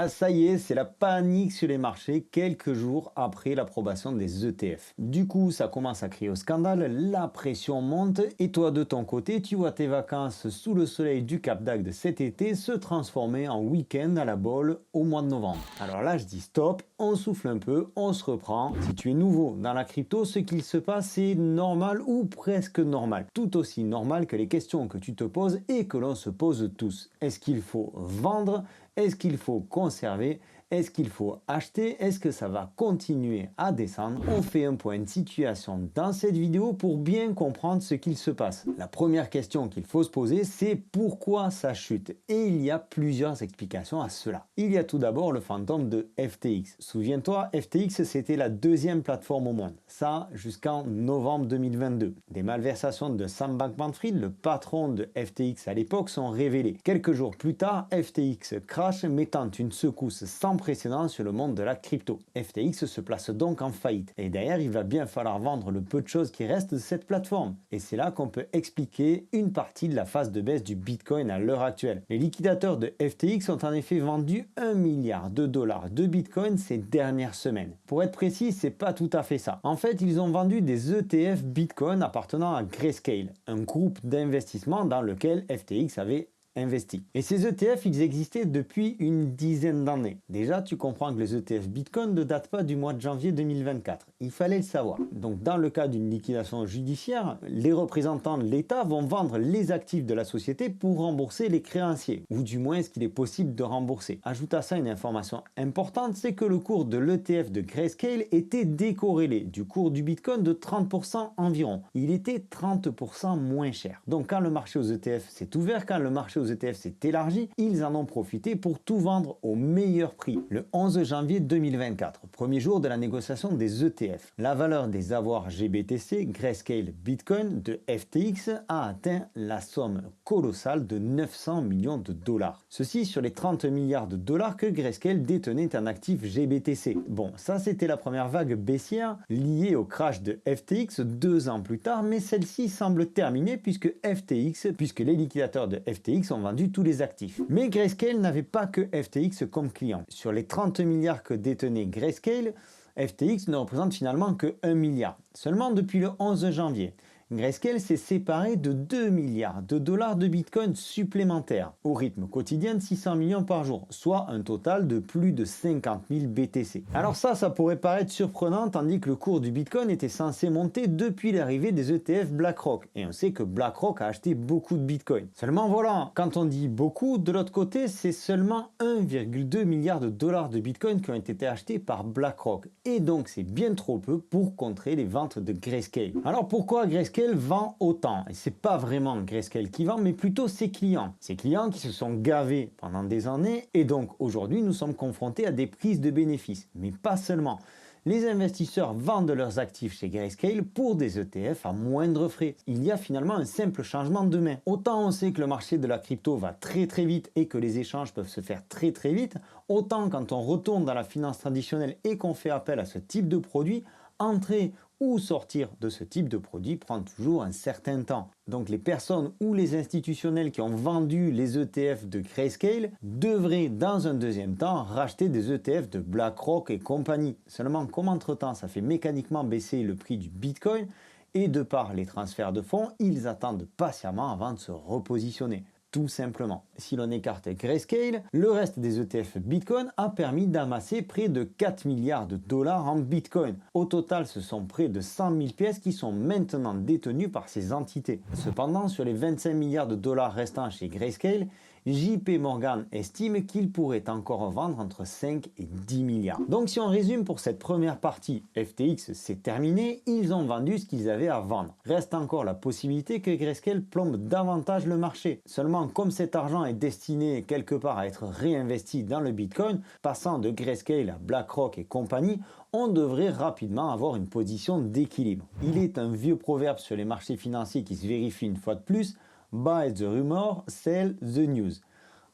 Ah ça y est, c'est la panique sur les marchés quelques jours après l'approbation des ETF. Du coup, ça commence à crier au scandale, la pression monte et toi de ton côté, tu vois tes vacances sous le soleil du Cap d'Agde cet été se transformer en week-end à la bolle au mois de novembre. Alors là, je dis stop, on souffle un peu, on se reprend. Si tu es nouveau dans la crypto, ce qu'il se passe est normal ou presque normal. Tout aussi normal que les questions que tu te poses et que l'on se pose tous. Est-ce qu'il faut vendre ? Est-ce qu'il faut conserver? Est-ce qu'il faut acheter? Est-ce que ça va continuer à descendre? On fait un point de situation dans cette vidéo pour bien comprendre ce qu'il se passe. La première question qu'il faut se poser, c'est pourquoi ça chute? Et il y a plusieurs explications à cela. Il y a tout d'abord le fantôme de FTX. Souviens-toi, FTX c'était la deuxième plateforme au monde. Ça jusqu'en novembre 2022. Des malversations de Sam Bankman-Fried, le patron de FTX à l'époque, sont révélées. Quelques jours plus tard, FTX crash, mettant une secousse sans précédent sur le monde de la crypto. FTX se place donc en faillite. Et d'ailleurs, il va bien falloir vendre le peu de choses qui restent de cette plateforme. Et c'est là qu'on peut expliquer une partie de la phase de baisse du Bitcoin à l'heure actuelle. Les liquidateurs de FTX ont en effet vendu 1 milliard de dollars de Bitcoin ces dernières semaines. Pour être précis, c'est pas tout à fait ça. En fait, ils ont vendu des ETF Bitcoin appartenant à Grayscale, un groupe d'investissement dans lequel FTX avait investi. Et ces ETF, ils existaient depuis une dizaine d'années. Déjà, tu comprends que les ETF Bitcoin ne datent pas du mois de janvier 2024. Il fallait le savoir. Donc, dans le cas d'une liquidation judiciaire, les représentants de l'État vont vendre les actifs de la société pour rembourser les créanciers, ou du moins ce qu'il est possible de rembourser. Ajoute à ça une information importante, c'est que le cours de l'ETF de Grayscale était décorrélé du cours du Bitcoin de 30% environ. Il était 30% moins cher. Donc, quand le marché aux ETF s'est ouvert, quand le marché aux ETF s'est élargi, ils en ont profité pour tout vendre au meilleur prix. Le 11 janvier 2024, premier jour de la négociation des ETF, la valeur des avoirs GBTC, Grayscale Bitcoin de FTX a atteint la somme colossale de 900 millions de dollars. Ceci sur les 30 milliards de dollars que Grayscale détenait en actifs GBTC. Bon, ça c'était la première vague baissière liée au crash de FTX 2 ans plus tard, mais celle-ci semble terminée puisque les liquidateurs de FTX ont vendu tous les actifs. Mais Grayscale n'avait pas que FTX comme client. Sur les 30 milliards que détenait Grayscale, FTX ne représente finalement que 1 milliard. Seulement depuis le 11 janvier. Grayscale s'est séparé de 2 milliards de dollars de Bitcoin supplémentaires, au rythme quotidien de 600 millions par jour, soit un total de plus de 50 000 BTC. Alors ça pourrait paraître surprenant, tandis que le cours du Bitcoin était censé monter depuis l'arrivée des ETF BlackRock. Et on sait que BlackRock a acheté beaucoup de Bitcoin. Seulement voilà, quand on dit beaucoup, de l'autre côté, c'est seulement 1,2 milliard de dollars de Bitcoin qui ont été achetés par BlackRock. Et donc c'est bien trop peu pour contrer les ventes de Grayscale. Alors pourquoi Grayscale vend autant? Et c'est pas vraiment Grayscale qui vend, mais plutôt ses clients. Ses clients qui se sont gavés pendant des années et donc aujourd'hui nous sommes confrontés à des prises de bénéfices. Mais pas seulement. Les investisseurs vendent leurs actifs chez Grayscale pour des ETF à moindre frais. Il y a finalement un simple changement de main. Autant on sait que le marché de la crypto va très vite et que les échanges peuvent se faire très vite, autant quand on retourne dans la finance traditionnelle et qu'on fait appel à ce type de produit, entrer ou sortir de ce type de produit prend toujours un certain temps. Donc les personnes ou les institutionnels qui ont vendu les ETF de Grayscale devraient dans un deuxième temps racheter des ETF de BlackRock et compagnie. Seulement comme entre-temps ça fait mécaniquement baisser le prix du Bitcoin et de par les transferts de fonds, ils attendent patiemment avant de se repositionner. Tout simplement. Si l'on écarte Grayscale, le reste des ETF Bitcoin a permis d'amasser près de 4 milliards de dollars en Bitcoin. Au total, ce sont près de 100 000 pièces qui sont maintenant détenues par ces entités. Cependant, sur les 25 milliards de dollars restants chez Grayscale, JP Morgan estime qu'il pourrait encore vendre entre 5 et 10 milliards. Donc si on résume pour cette première partie, FTX c'est terminé, ils ont vendu ce qu'ils avaient à vendre. Reste encore la possibilité que Grayscale plombe davantage le marché. Seulement comme cet argent est destiné quelque part à être réinvesti dans le Bitcoin, passant de Grayscale à BlackRock et compagnie, on devrait rapidement avoir une position d'équilibre. Il est un vieux proverbe sur les marchés financiers qui se vérifie une fois de plus, buy the rumor, sell the news.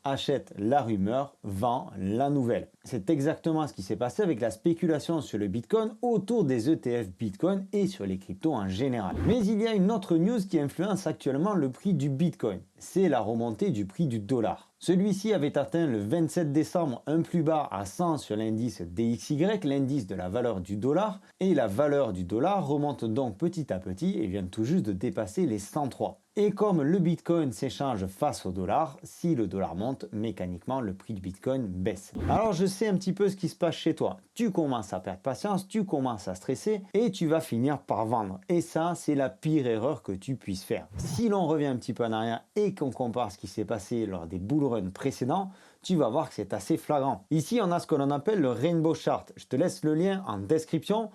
Achète la rumeur, vend la nouvelle. C'est exactement ce qui s'est passé avec la spéculation sur le Bitcoin autour des ETF Bitcoin et sur les cryptos en général. Mais il y a une autre news qui influence actuellement le prix du Bitcoin. C'est la remontée du prix du dollar. Celui-ci avait atteint le 27 décembre un plus bas à 100 sur l'indice DXY, l'indice de la valeur du dollar, et la valeur du dollar remonte donc petit à petit et vient tout juste de dépasser les 103. Et comme le Bitcoin s'échange face au dollar, si le dollar monte, mécaniquement le prix du Bitcoin baisse. Alors je sais un petit peu ce qui se passe chez toi. Tu commences à perdre patience, tu commences à stresser et tu vas finir par vendre. Et ça, c'est la pire erreur que tu puisses faire. Si l'on revient un petit peu en arrière et qu'on compare ce qui s'est passé lors des bull runs précédents, tu vas voir que c'est assez flagrant. Ici, on a ce que l'on appelle le Rainbow Chart. Je te laisse le lien en description.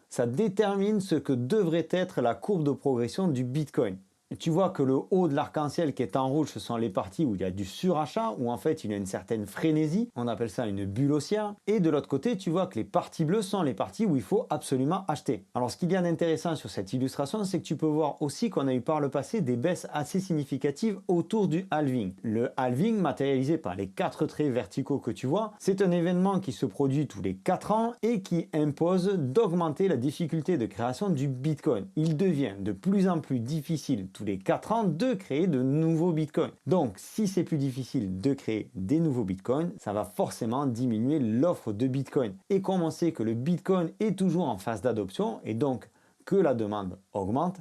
Ça détermine ce que devrait être la courbe de progression du Bitcoin. Tu vois que le haut de l'arc-en-ciel qui est en rouge, ce sont les parties où il y a du surachat, où en fait il y a une certaine frénésie, on appelle ça une bulle haussière. Et de l'autre côté, tu vois que les parties bleues sont les parties où il faut absolument acheter. Alors ce qu'il y a d'intéressant sur cette illustration, c'est que tu peux voir aussi qu'on a eu par le passé des baisses assez significatives autour du halving. Le halving, matérialisé par les 4 traits verticaux que tu vois, c'est un événement qui se produit tous les 4 ans et qui impose d'augmenter la difficulté de création du Bitcoin. Il devient de plus en plus difficile tous les 4 ans de créer de nouveaux bitcoins. Donc si c'est plus difficile de créer des nouveaux bitcoins, ça va forcément diminuer l'offre de bitcoin. Et comme on sait que le bitcoin est toujours en phase d'adoption et donc que la demande augmente,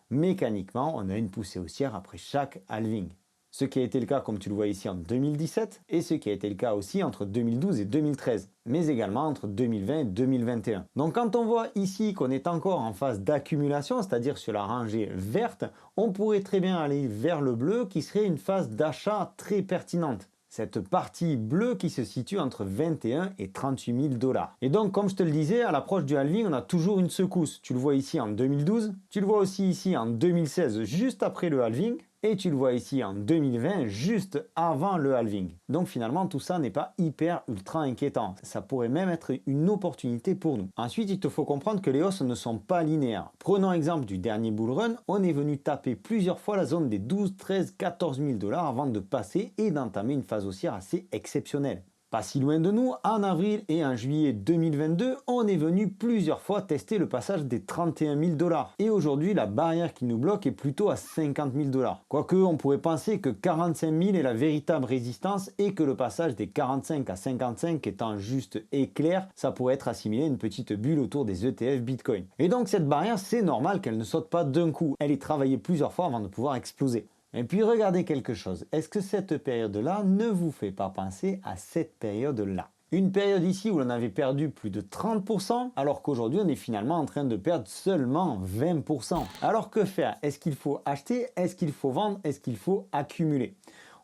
mécaniquement on a une poussée haussière après chaque halving. Ce qui a été le cas, comme tu le vois ici, en 2017 et ce qui a été le cas aussi entre 2012 et 2013, mais également entre 2020 et 2021. Donc quand on voit ici qu'on est encore en phase d'accumulation, c'est-à-dire sur la rangée verte, on pourrait très bien aller vers le bleu qui serait une phase d'achat très pertinente. Cette partie bleue qui se situe entre 21 et 38 000 dollars. Et donc, comme je te le disais, à l'approche du halving, on a toujours une secousse. Tu le vois ici en 2012, tu le vois aussi ici en 2016, juste après le halving. Et tu le vois ici en 2020, juste avant le halving. Donc finalement, tout ça n'est pas hyper ultra inquiétant. Ça pourrait même être une opportunité pour nous. Ensuite, il te faut comprendre que les hausses ne sont pas linéaires. Prenons l'exemple du dernier bull run. On est venu taper plusieurs fois la zone des 12, 13, 14 000 dollars avant de passer et d'entamer une phase haussière assez exceptionnelle. Pas si loin de nous, en avril et en juillet 2022, on est venu plusieurs fois tester le passage des 31 000 dollars. Et aujourd'hui, la barrière qui nous bloque est plutôt à 50 000 dollars. Quoique, on pourrait penser que 45 000 est la véritable résistance et que le passage des 45 à 55 étant juste éclair, ça pourrait être assimilé à une petite bulle autour des ETF Bitcoin. Et donc, cette barrière, c'est normal qu'elle ne saute pas d'un coup. Elle est travaillée plusieurs fois avant de pouvoir exploser. Et puis regardez quelque chose, est-ce que cette période-là ne vous fait pas penser à cette période-là? Une période ici où l'on avait perdu plus de 30%, alors qu'aujourd'hui on est finalement en train de perdre seulement 20%. Alors que faire? Est-ce qu'il faut acheter? Est-ce qu'il faut vendre? Est-ce qu'il faut accumuler?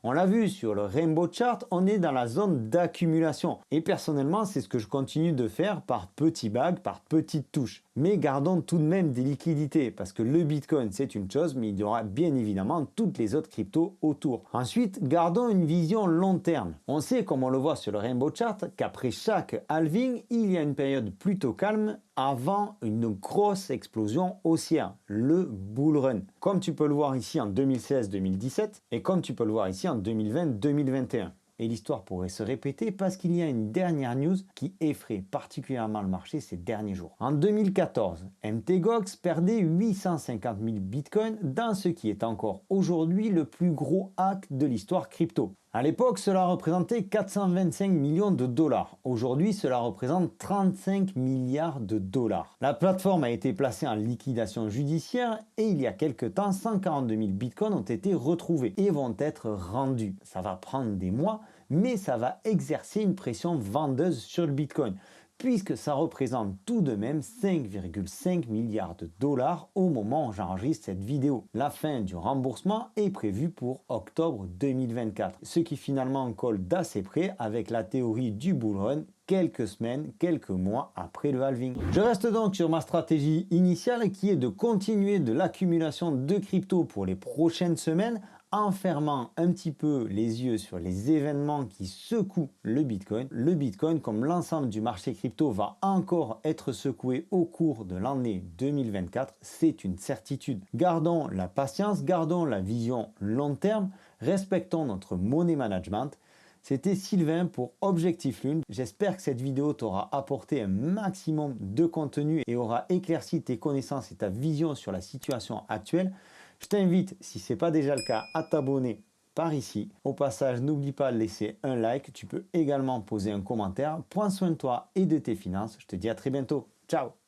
On l'a vu sur le Rainbow Chart, on est dans la zone d'accumulation. Et personnellement, c'est ce que je continue de faire par petits bags, par petites touches. Mais gardons tout de même des liquidités, parce que le Bitcoin, c'est une chose, mais il y aura bien évidemment toutes les autres cryptos autour. Ensuite, gardons une vision long terme. On sait, comme on le voit sur le Rainbow Chart, qu'après chaque halving, il y a une période plutôt calme avant une grosse explosion haussière, le bull run. Comme tu peux le voir ici en 2016-2017 et comme tu peux le voir ici en 2020-2021. Et l'histoire pourrait se répéter parce qu'il y a une dernière news qui effraie particulièrement le marché ces derniers jours. En 2014, Mt. Gox perdait 850 000 bitcoins dans ce qui est encore aujourd'hui le plus gros hack de l'histoire crypto. À l'époque, cela représentait 425 millions de dollars. Aujourd'hui, cela représente 35 milliards de dollars. La plateforme a été placée en liquidation judiciaire et il y a quelques temps, 142 000 bitcoins ont été retrouvés et vont être rendus. Ça va prendre des mois, mais ça va exercer une pression vendeuse sur le bitcoin, puisque ça représente tout de même 5,5 milliards de dollars au moment où j'enregistre cette vidéo. La fin du remboursement est prévue pour octobre 2024, ce qui finalement colle d'assez près avec la théorie du bull run quelques semaines, quelques mois après le halving. Je reste donc sur ma stratégie initiale qui est de continuer de l'accumulation de crypto pour les prochaines semaines en fermant un petit peu les yeux sur les événements qui secouent le Bitcoin. Le Bitcoin, comme l'ensemble du marché crypto, va encore être secoué au cours de l'année 2024. C'est une certitude. Gardons la patience, gardons la vision long terme, respectons notre money management. C'était Sylvain pour Objectif Lune. J'espère que cette vidéo t'aura apporté un maximum de contenu et aura éclairci tes connaissances et ta vision sur la situation actuelle. Je t'invite, si ce n'est pas déjà le cas, à t'abonner par ici. Au passage, n'oublie pas de laisser un like. Tu peux également poser un commentaire. Prends soin de toi et de tes finances. Je te dis à très bientôt. Ciao!